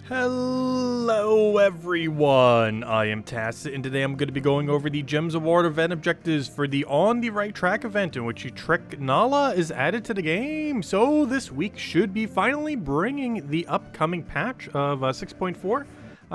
Hello everyone, I am Tacit, and today I'm going to be going over the Gems Award event objectives for the On the Right Track event, in which Trk'Nala is added to the game. So this week should be finally bringing the upcoming patch of 6.4.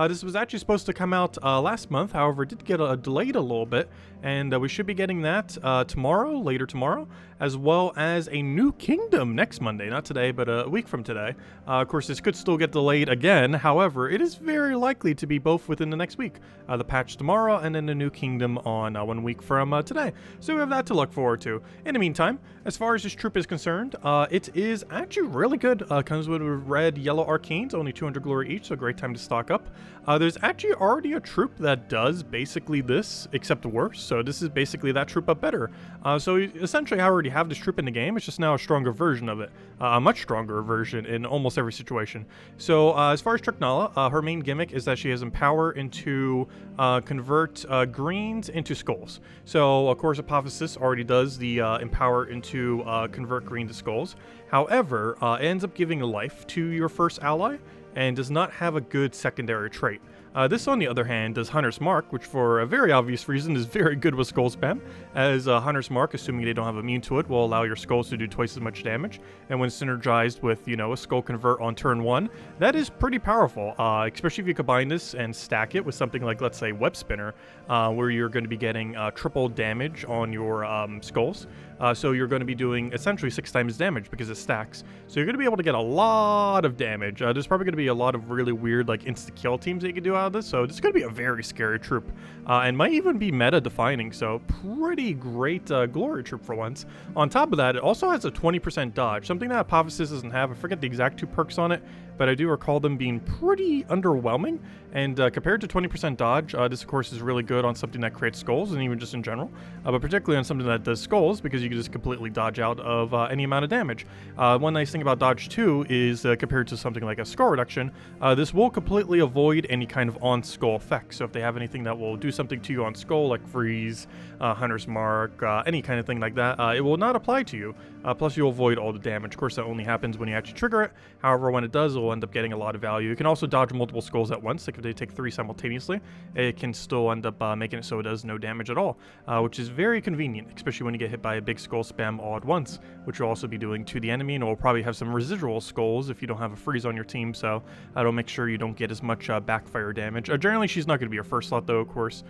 This was actually supposed to come out last month, however it did get delayed a little bit, and we should be getting that later tomorrow, as well as a new kingdom next Monday, not today, but a week from today. Of course, this could still get delayed again, however, it is very likely to be both within the next week. The patch tomorrow, and then the new kingdom on 1 week from today. So we have that to look forward to. In the meantime, as far as this troop is concerned, it is actually really good. Comes with red, yellow arcanes, only 200 glory each, so great time to stock up. There's actually already a troop that does basically this, except worse. So this is basically that troop, but better. So essentially I already have this troop in the game. It's just now a stronger version of it. A much stronger version in almost every situation. So as far as Trk'Nala, her main gimmick is that she has Empower into convert greens into skulls. So of course Apophisis already does the Empower into convert green to skulls. However, it ends up giving life to your first ally, and does not have a good secondary trait. This, on the other hand, does Hunter's Mark, which for a very obvious reason is very good with skull spam, as Hunter's Mark, assuming they don't have immune to it, will allow your skulls to do twice as much damage, and when synergized with, a skull convert on turn 1, that is pretty powerful, especially if you combine this and stack it with something like, let's say, Web Spinner, where you're going to be getting triple damage on your skulls. So you're going to be doing essentially 6 times damage because it stacks. So you're going to be able to get a lot of damage. There's probably going to be a lot of really weird like insta-kill teams that you can do out of this. So this is going to be a very scary troop. And might even be meta-defining. So pretty great glory troop for once. On top of that, it also has a 20% dodge. Something that Apophisis doesn't have. I forget the exact 2 perks on it, but I do recall them being pretty underwhelming. And compared to 20% dodge, this of course is really good on something that creates skulls, and even just in general. But particularly on something that does skulls, because you can just completely dodge out of any amount of damage. One nice thing about dodge 2 is compared to something like a skull reduction, this will completely avoid any kind of on-skull effect. So if they have anything that will do something to you on skull, like freeze, Hunter's Mark, any kind of thing like that, it will not apply to you. Plus you'll avoid all the damage. Of course, that only happens when you actually trigger it. However, when it does, it will end up getting a lot of value. You can also dodge multiple skulls at once. Like if they take 3 simultaneously, it can still end up making it so it does no damage at all, which is very convenient, especially when you get hit by a big skull spam all at once, which will also be doing to the enemy, and will probably have some residual skulls if you don't have a freeze on your team, so that'll make sure you don't get as much backfire damage. Generally, she's not going to be your first slot, though, of course.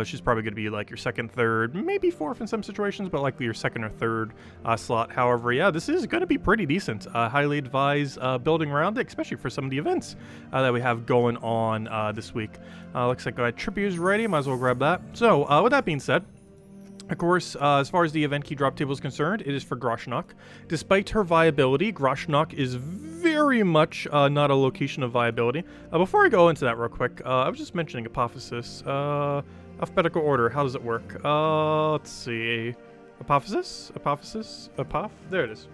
She's probably going to be like your second, third, maybe fourth in some situations, but likely your second or third slot. However, yeah, this is going to be pretty decent. Highly advise building around it, especially for some of the events that we have going on this week. Looks like Trippy is ready. Might as well grab that. So, with that being said, of course, as far as the event key drop table is concerned, it is for Grosh-Nak. Despite her viability, Grosh-Nak is very much not a location of viability. Before I go into that real quick, I was just mentioning Apophisis. Alphabetical order, how does it work? Let's see. Apophisis? There it is.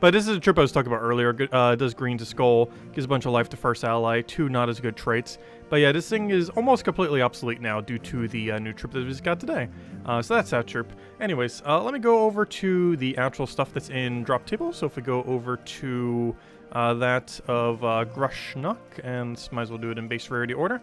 But this is a troop I was talking about earlier. It does green to skull, gives a bunch of life to first ally, 2 not as good traits. But yeah, this thing is almost completely obsolete now due to the new troop that we just got today. So that's that troop. Anyways, let me go over to the actual stuff that's in drop table. So if we go over to that of Grosh-Nak, and might as well do it in base rarity order.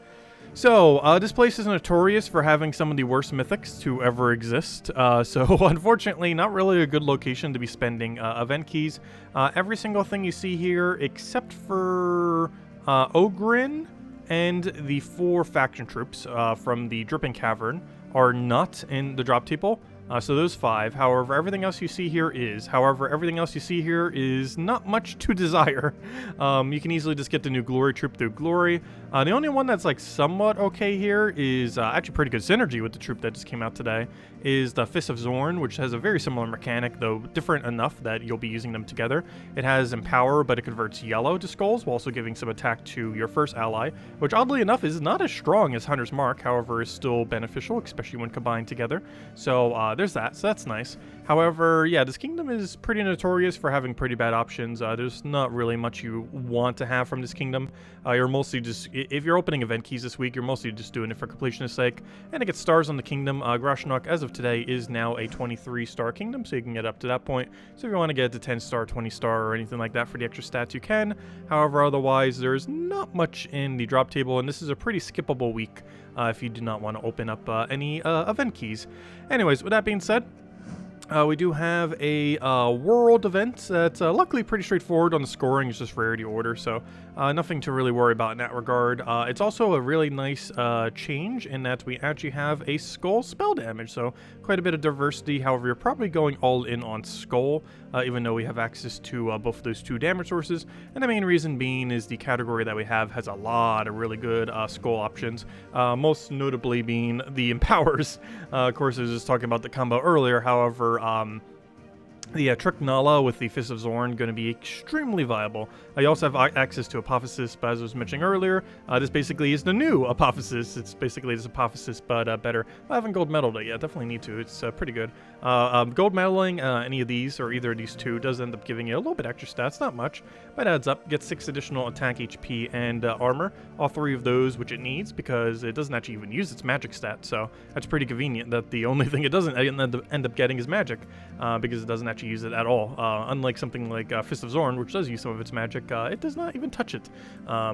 So, this place is notorious for having some of the worst mythics to ever exist, so unfortunately not really a good location to be spending event keys. Every single thing you see here, except for Ogrin and the 4 faction troops from the Dripping Cavern, are not in the drop table. So those 5. However, everything else you see here is. However, everything else you see here is not much to desire. You can easily just get the new Glory troop through Glory. The only one that's like somewhat okay here is actually pretty good synergy with the troop that just came out today, is the Fist of Zorn, which has a very similar mechanic, though different enough that you'll be using them together. It has Empower, but it converts yellow to skulls, while also giving some attack to your first ally, which oddly enough is not as strong as Hunter's Mark, however is still beneficial, especially when combined together. So there's that, so that's nice. However, yeah, this kingdom is pretty notorious for having pretty bad options. There's not really much you want to have from this kingdom. You're mostly just, if you're opening event keys this week, you're mostly just doing it for completionist sake. And to get stars on the kingdom, Grosh-Nak, as of today, is now a 23-star kingdom, so you can get up to that point. So if you want to get to 10-star, 20-star, or anything like that for the extra stats, you can. However, otherwise, there's not much in the drop table, and this is a pretty skippable week if you do not want to open up any event keys. Anyways, with that being said, we do have a world event that's luckily pretty straightforward on the scoring. It's just rarity order, so nothing to really worry about in that regard. It's also a really nice change in that we actually have a skull spell damage, so quite a bit of diversity. However, you're probably going all in on skull, even though we have access to both of those 2 damage sources. And the main reason being is the category that we have has a lot of really good skull options, most notably being the empowers. Of course, I was just talking about the combo earlier. However, the Trk'Nala with the Fist of Zorn going to be extremely viable. You also have access to Apophisis, but as I was mentioning earlier, this basically is the new Apophisis. It's basically this Apophisis, but better. I haven't gold medaled it yet. Definitely need to. It's pretty good. Gold medaling any of these, or either of these 2, does end up giving you a little bit extra stats. Not much, but it adds up. Gets 6 additional attack, HP, and armor. All 3 of those, which it needs, because it doesn't actually even use its magic stat. So that's pretty convenient that the only thing it doesn't end up getting is magic, because it doesn't actually use it at all. Unlike something like Fist of Zorn, which does use some of its magic, it does not even touch it,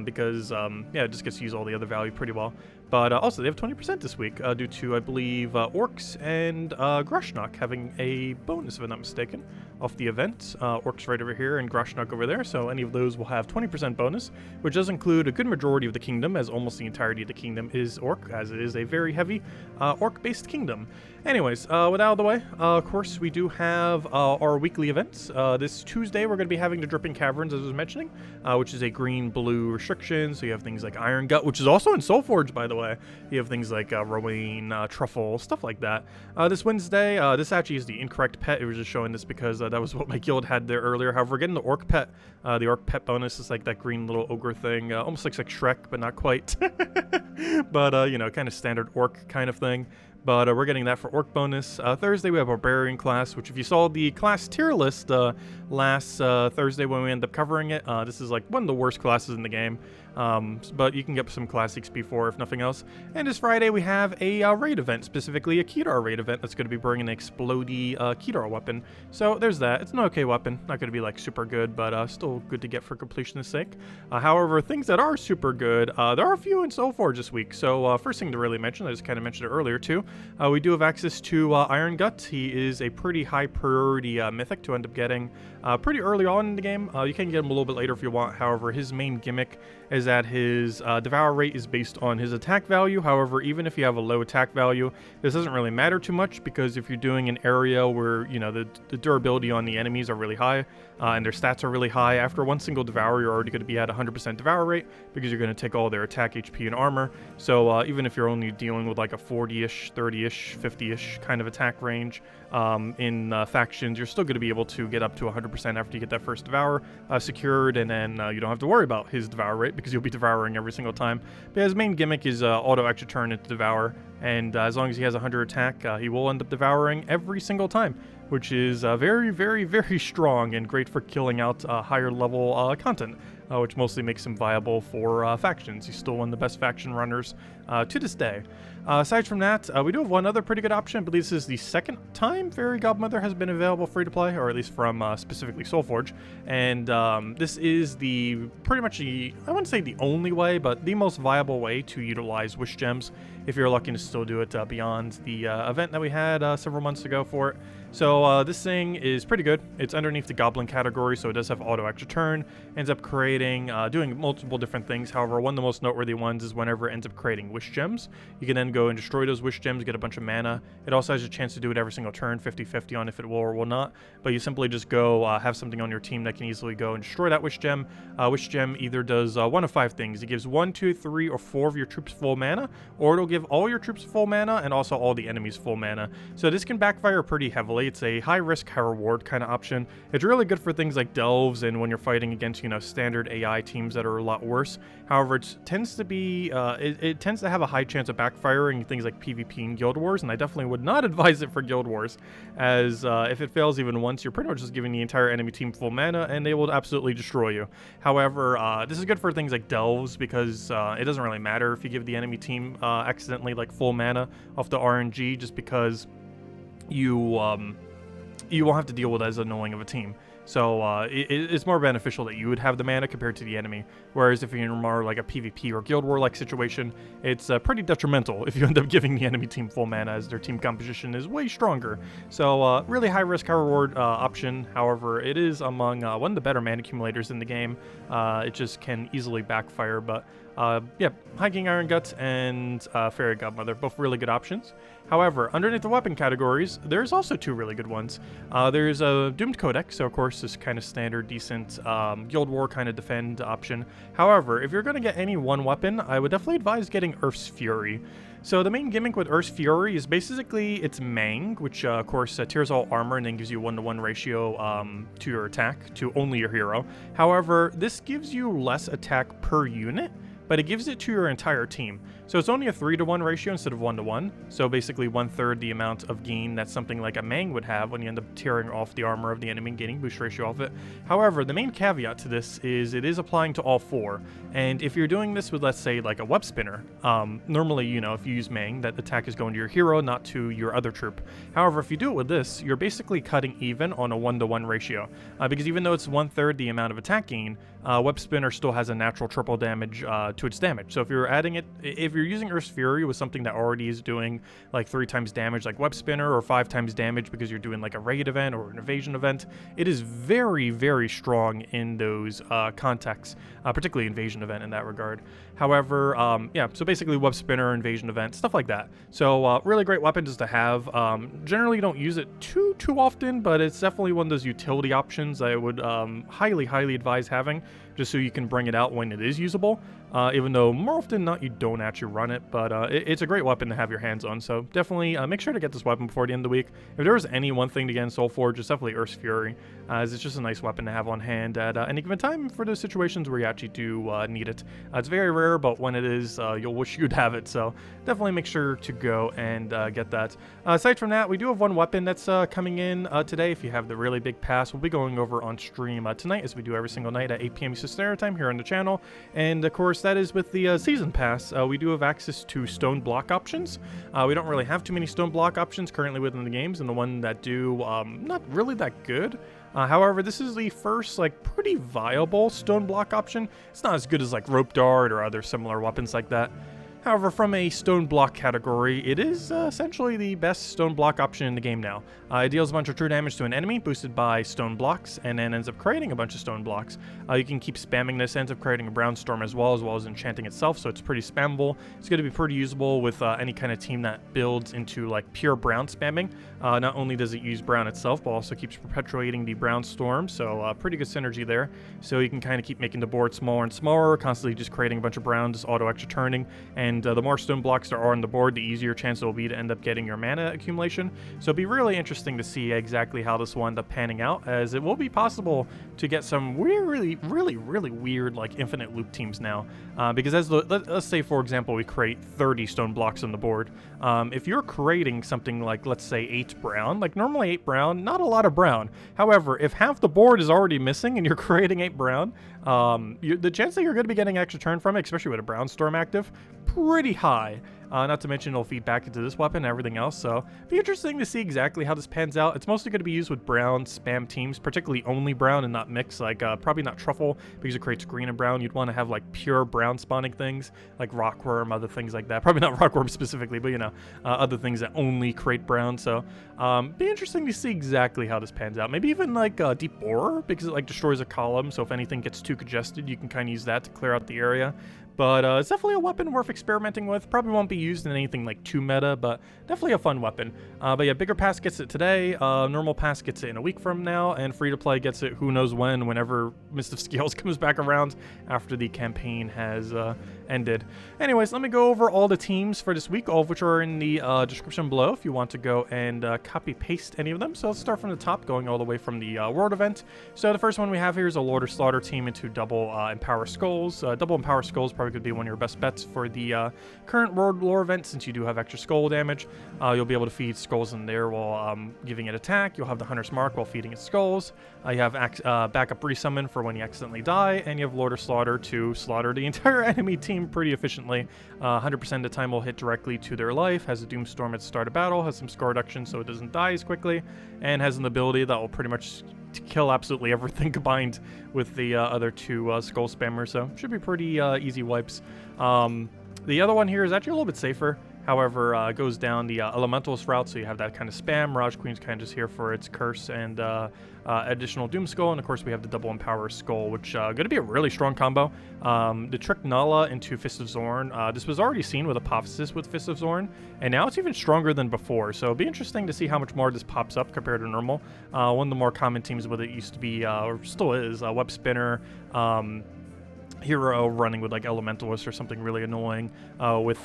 because yeah, it just gets to use all the other value pretty well. But also, they have 20% this week due to, I believe, Orcs and Grosh-Nak having a bonus, if I'm not mistaken, off the event. Orcs right over here and Grosh-Nak over there, so any of those will have 20% bonus, which does include a good majority of the kingdom, as almost the entirety of the kingdom is Orc, as it is a very heavy Orc-based kingdom. Anyways, with that out of the way, of course, we do have our weekly events. This Tuesday, we're going to be having the Dripping Caverns, as I was mentioning, which is a green-blue restriction, so you have things like Iron Gut, which is also in Soulforge, by the way. You have things like Rowan, Truffle, stuff like that. This Wednesday, this actually is the incorrect pet. It was just showing this because that was what my guild had there earlier. However, we're getting the Orc pet. The Orc pet bonus is like that green little ogre thing. Almost looks like Shrek, but not quite. But, you know, kind of standard Orc kind of thing. But we're getting that for Orc bonus. Thursday, we have Barbarian class, which if you saw the class tier list last Thursday when we ended up covering it, this is like one of the worst classes in the game. But you can get some class XP for if nothing else. And this Friday, we have a raid event, specifically a Kedar raid event that's going to be bringing an explodey Kedar weapon. So there's that. It's an okay weapon. Not going to be like super good, but still good to get for completionist sake. However, things that are super good, there are a few in Soulforge this week. So first thing to really mention, I just kind of mentioned it earlier too, we do have access to Iron Gut. He is a pretty high priority mythic to end up getting pretty early on in the game. You can get him a little bit later if you want. However, his main gimmick is that his devour rate is based on his attack value. However, even if you have a low attack value, this doesn't really matter too much, because if you're doing an area where, you know, the durability on the enemies are really high and their stats are really high, after one single devour, you're already going to be at 100% devour rate, because you're going to take all their attack, HP, and armor. So even if you're only dealing with like a 40-ish, 30-ish, 50-ish kind of attack range in factions, you're still going to be able to get up to 100% after you get that first devour secured, and then you don't have to worry about his devour rate, because you'll be devouring every single time. But his main gimmick is auto extra turn into devour, and as long as he has 100 attack, he will end up devouring every single time, which is very, very, very strong and great for killing out higher level content, which mostly makes him viable for factions. He's still one of the best faction runners to this day. Aside from that, we do have one other pretty good option. I believe this is the second time Fairy Godmother has been available free to play, or at least from specifically Soulforge. And this is the pretty much the, I wouldn't say the only way, but the most viable way to utilize Wish Gems if you're lucky to still do it beyond the event that we had several months ago for it. So this thing is pretty good. It's underneath the Goblin category, so it does have auto extra turn. Ends up creating, doing multiple different things. However, one of the most noteworthy ones is whenever it ends up creating Wish Gems. You can then go and destroy those Wish Gems, get a bunch of mana. It also has a chance to do it every single turn, 50-50 on if it will or will not. But you simply just go have something on your team that can easily go and destroy that Wish Gem. Wish Gem either does one of 5 things. It gives 1, 2, 3, or 4 of your troops full mana, or it'll give all your troops full mana and also all the enemies full mana. So this can backfire pretty heavily essentially. It's a high risk, high reward kind of option. It's really good for things like delves and when you're fighting against, you know, standard AI teams that are a lot worse. However, it tends to be, it tends to have a high chance of backfiring in things like PvP and Guild Wars, and I definitely would not advise it for Guild Wars, as if it fails even once, you're pretty much just giving the entire enemy team full mana, and they will absolutely destroy you. However, this is good for things like delves, because it doesn't really matter if you give the enemy team accidentally like full mana off the RNG, just because you won't have to deal with as annoying of a team. So it's more beneficial that you would have the mana compared to the enemy. Whereas if you're in more like a PvP or Guild War like situation, it's pretty detrimental if you end up giving the enemy team full mana, as their team composition is way stronger. So really high risk, high reward option. However, it is among one of the better mana accumulators in the game. It just can easily backfire, but yeah, Hiking Iron Guts and Fairy Godmother, both really good options. However, underneath the weapon categories, there's also two really good ones. There's a Doomed Codex, so of course this kind of standard, decent Guild War kind of defend option. However, if you're going to get any one weapon, I would definitely advise getting Earth's Fury. So the main gimmick with Earth's Fury is basically it's Mang, which of course tears all armor and then gives you 1-to-1 ratio to your attack to only your hero. However, this gives you less attack per unit, but it gives it to your entire team. So it's only a 3-to-1 ratio instead of 1-to-1. So basically 1/3 the amount of gain that something like a Mang would have when you end up tearing off the armor of the enemy and gaining boost ratio off it. However, the main caveat to this is it is applying to all 4. And if you're doing this with, let's say, like a web spinner, normally, you know, if you use Mang, that attack is going to your hero, not to your other troop. However, if you do it with this, you're basically cutting even on a 1-to-1 ratio. Because even though it's 1/3 the amount of attack gain, web spinner still has a natural triple damage to its damage. So if you're adding it, if you're using Earth's Fury with something that already is doing like 3 times damage like web spinner, or 5 times damage because you're doing like a raid event or an evasion event, it is very, very strong in those contexts, particularly invasion event in that regard. However, yeah, so basically web spinner, invasion event, stuff like that. So really great weapon just to have. Generally don't use it too often, but it's definitely one of those utility options I would highly advise having, just so you can bring it out when it is usable, even though more often than not you don't actually run it, but it's a great weapon to have your hands on. So definitely make sure to get this weapon before the end of the week. If there was any one thing to get in Soulforge, it's definitely Earth's Fury, as it's just a nice weapon to have on hand at any given time for those situations where you actually do need it. It's very rare, but when it is, you'll wish you'd have it, so definitely make sure to go and get that. Aside from that, we do have one weapon that's coming in today. If you have the really big pass, we'll be going over on stream tonight, as we do every single night at 8 p.m. Eastern Standard Time here on the channel. And of course, that is with the season pass. We do have access to stone block options. We don't really have too many stone block options currently within the games, and the one that do, not really that good. However, this is the first, like, pretty viable stone block option. It's not as good as, like, rope dart or other similar weapons like that. However, from a stone block category, it is essentially the best stone block option in the game now. It deals a bunch of true damage to an enemy, boosted by stone blocks, and then ends up creating a bunch of stone blocks. You can keep spamming this, ends up creating a brown storm as well as enchanting itself, so it's pretty spammable. It's going to be pretty usable with any kind of team that builds into like pure brown spamming. Not only does it use brown itself, but also keeps perpetuating the brown storm, so pretty good synergy there. So you can kind of keep making the board smaller and smaller, constantly just creating a bunch of brown, just auto extra turning, and the more stone blocks there are on the board, the easier chance it will be to end up getting your mana accumulation. So it'll be really interesting to see exactly how this will end up panning out, as it will be possible to get some really weird like infinite loop teams now. Because let's say, for example, we create 30 stone blocks on the board. If you're creating something like, let's say, 8 brown, like normally 8 brown, not a lot of brown. However, if half the board is already missing and you're creating 8 brown, the chance that you're going to be getting extra turn from it, especially with a brown storm active, pretty high. Not to mention it'll feed back into this weapon and everything else, so it'll be interesting to see exactly how this pans out. It's mostly going to be used with brown spam teams, particularly only brown and not mixed, like probably not truffle, because it creates green and brown. You'd want to have like pure brown spawning things, like rockworm, other things like that. Probably not rockworm specifically, but you know, other things that only create brown. So be interesting to see exactly how this pans out. Maybe even like deep borer, because it like destroys a column, so if anything gets too congested, you can kind of use that to clear out the area. But it's definitely a weapon worth experimenting with. Probably won't be used in anything like too meta, but definitely a fun weapon. But yeah, Bigger Pass gets it today, Normal Pass gets it in a week from now, and Free to Play gets it who knows when, whenever Mist of Scales comes back around after the campaign has ended. Anyways, let me go over all the teams for this week, all of which are in the description below if you want to go and copy-paste any of them. So let's start from the top, going all the way from the World event. So the first one we have here is a Lord of Slaughter team into double Empower Skulls. Double Empower Skulls probably could be one of your best bets for the current World Lore event, since you do have extra skull damage. You'll be able to feed skulls in there while giving it attack. You'll have the Hunter's Mark while feeding it skulls. You have backup resummon for when you accidentally die, and you have Lord of Slaughter to slaughter the entire enemy team pretty efficiently. 100% of the time will hit directly to their life, has a Doomstorm at the start of battle, has some score reduction so it doesn't die as quickly, and has an ability that will pretty much kill absolutely everything combined with the other two skull spammers, so should be pretty easy wipes. The other one here is actually a little bit safer. However, it goes down the Elementalist route, so you have that kind of spam. Mirage Queen's kind of just here for its curse and additional Doom Skull, and of course we have the double Empower Skull, which going to be a really strong combo. The Trk'Nala into Fist of Zorn. This was already seen with Apophisis with Fist of Zorn, and now it's even stronger than before, so it'll be interesting to see how much more this pops up compared to normal. One of the more common teams with it used to be, or still is, Web Spinner, Hero running with like Elementalist or something really annoying with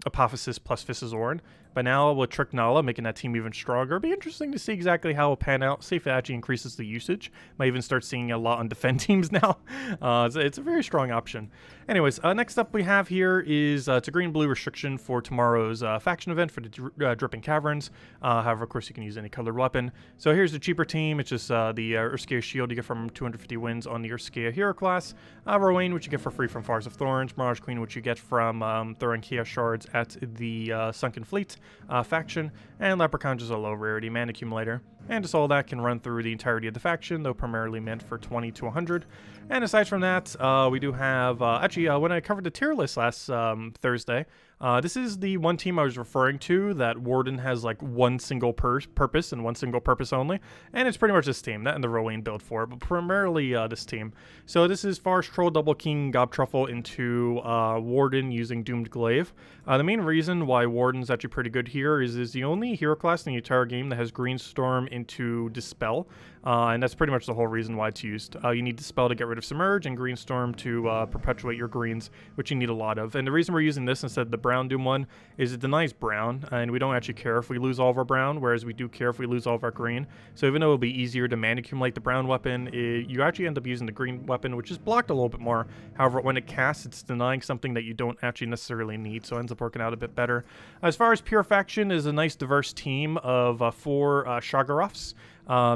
Apophisis plus Fist of Zorn. But now with Trk'Nala making that team even stronger, it'll be interesting to see exactly how it'll pan out. See if it actually increases the usage. Might even start seeing a lot on defend teams now. It's a very strong option. Anyways, next up we have here is it's a green-blue restriction for tomorrow's faction event for the Dripping Caverns. However, of course, you can use any colored weapon. So here's the cheaper team. It's just the Urskea Shield you get from 250 wins on the Urskea Hero class. Rowan, which you get for free from Fires of Thorns. Mirage Queen, which you get from throwing Chaos Shards at the Sunken Fleet faction. And Leprechaun, just a low rarity mana accumulator. And just all that can run through the entirety of the faction, though primarily meant for 20 to 100. And aside from that, we do have, actually, when I covered the tier list last Thursday, this is the one team I was referring to that Warden has like one single purpose and one single purpose only, and it's pretty much this team, that and the Rowan build for it, but primarily this team. So this is Forest Troll Double King Gob Truffle into Warden using Doomed Glaive. The main reason why Warden's actually pretty good here is the only hero class in the entire game that has Green Storm into Dispel, and that's pretty much the whole reason why it's used. You need Dispel to get rid of Submerge, and Green Storm to perpetuate your greens, which you need a lot of. And the reason we're using this instead of the Brown Doom one is it denies brown, and we don't actually care if we lose all of our brown, whereas we do care if we lose all of our green. So even though it'll be easier to mana accumulate the brown weapon, you actually end up using the green weapon, which is blocked a little bit more. However, when it casts, it's denying something that you don't actually necessarily need, so it ends up working out a bit better. As far as Pure Faction, is a nice diverse team of 4 Shaggoraths.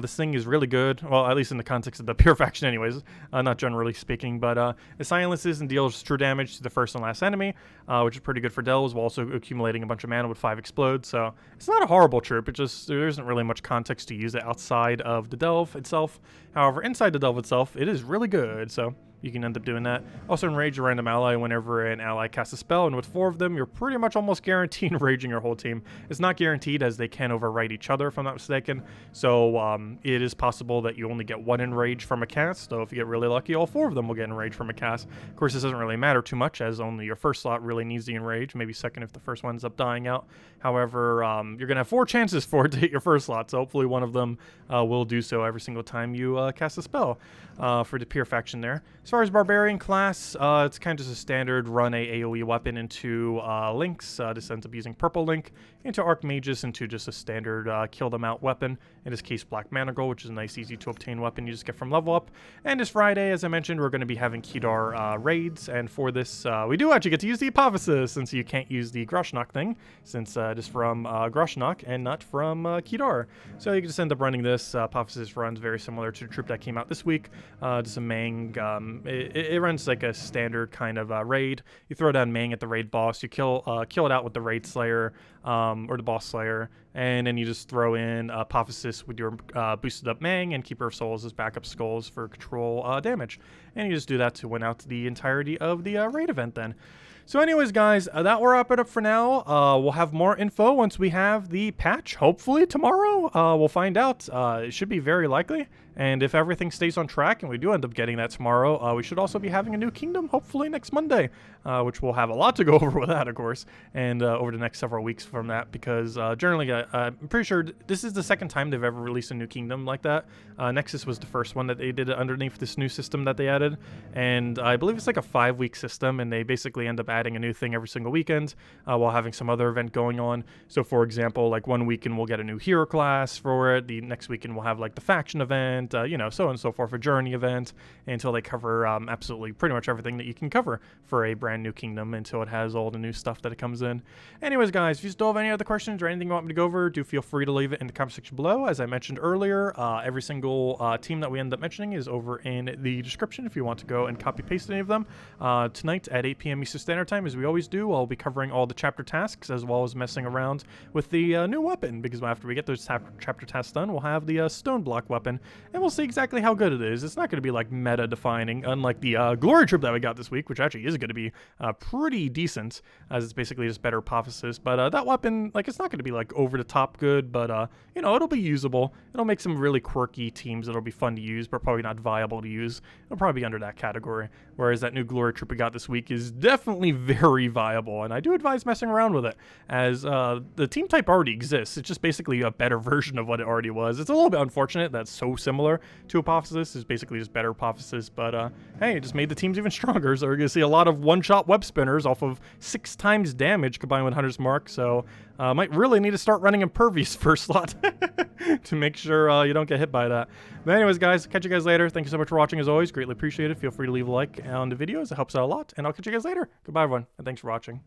This thing is really good, well, at least in the context of the Pure Faction anyways, not generally speaking, but it silences and deals true damage to the first and last enemy, which is pretty good for delves, while also accumulating a bunch of mana with 5 Explode, so it's not a horrible troop, it just, there isn't really much context to use it outside of the delve itself. However, inside the delve itself, it is really good, so you can end up doing that. Also enrage a random ally whenever an ally casts a spell, and with 4 of them, you're pretty much almost guaranteed enraging your whole team. It's not guaranteed, as they can overwrite each other, if I'm not mistaken, so it is possible that you only get 1 enrage from a cast, so if you get really lucky, all 4 of them will get enraged from a cast. Of course, this doesn't really matter too much, as only your first slot really needs the enrage, maybe second if the first one ends up dying out. However, you're going to have 4 chances for it to hit your first slot, so hopefully one of them will do so every single time you cast a spell for the Pure Faction there. As far as Barbarian class, it's kind of just a standard run a AoE weapon into Links. This ends up using Purple Link, into Archmages, into just a standard kill them out weapon. In this case, Black Managle, which is a nice, easy to obtain weapon you just get from level up. And this Friday, as I mentioned, we're going to be having Kedar raids, and for this, we do actually get to use the Apophisis, since you can't use the Grosh-Nak thing, since it is from Grosh-Nak and not from Kedar. So you can just end up running this. Apophisis runs very similar to the troop that came out this week. Just a Mang. It runs like a standard kind of raid. You throw down Mang at the raid boss, you kill it out with the raid slayer, or the boss slayer, and then you just throw in Apophisis with your boosted up Mang and Keeper of Souls as backup skulls for control damage. And you just do that to win out the entirety of the raid event then. So anyways, guys, that will wrap it up for now. We'll have more info once we have the patch, hopefully tomorrow. We'll find out. It should be very likely. And if everything stays on track and we do end up getting that tomorrow, we should also be having a new kingdom hopefully next Monday, which we'll have a lot to go over with that, of course, and over the next several weeks from that, because generally I'm pretty sure this is the second time they've ever released a new kingdom like that. Nexus was the first one that they did underneath this new system that they added, and I believe it's like a 5-week system, and they basically end up adding a new thing every single weekend while having some other event going on. So for example, like one weekend we'll get a new hero class for it, the next weekend we'll have like the faction event, you know, so on and so forth, a journey event, until they cover absolutely pretty much everything that you can cover for a brand new kingdom until it has all the new stuff that it comes in. Anyways, guys, if you still have any other questions or anything you want me to go over, do feel free to leave it in the comment section below. As I mentioned earlier, every single team that we end up mentioning is over in the description if you want to go and copy paste any of them. Tonight at 8 p.m. Eastern Standard Time, as we always do, I'll be covering all the chapter tasks as well as messing around with the new weapon, because after we get those chapter tasks done, we'll have the stone block weapon, and we'll see exactly how good it is. It's not going to be like meta defining, unlike the glory trip that we got this week, which actually is going to be pretty decent, as it's basically just better Apophisis. But that weapon, like, it's not going to be like over the top good, but you know, it'll be usable. It'll make some really quirky teams that'll be fun to use, but probably not viable to use. It'll probably be under that category. Whereas that new glory trip we got this week is definitely very viable, and I do advise messing around with it, as the team type already exists. It's just basically a better version of what it already was. It's a little bit unfortunate that's so similar to Apophisis. It's basically just better Apophisis, but hey, it just made the teams even stronger. So we're gonna see a lot of one-shot web spinners off of 6 times damage combined with Hunter's Mark. So might really need to start running Impervious first slot to make sure you don't get hit by that. But anyways, guys, catch you guys later. Thank you so much for watching as always. Greatly appreciate it. Feel free to leave a like on the videos. It helps out a lot. And I'll catch you guys later. Goodbye, everyone. And thanks for watching.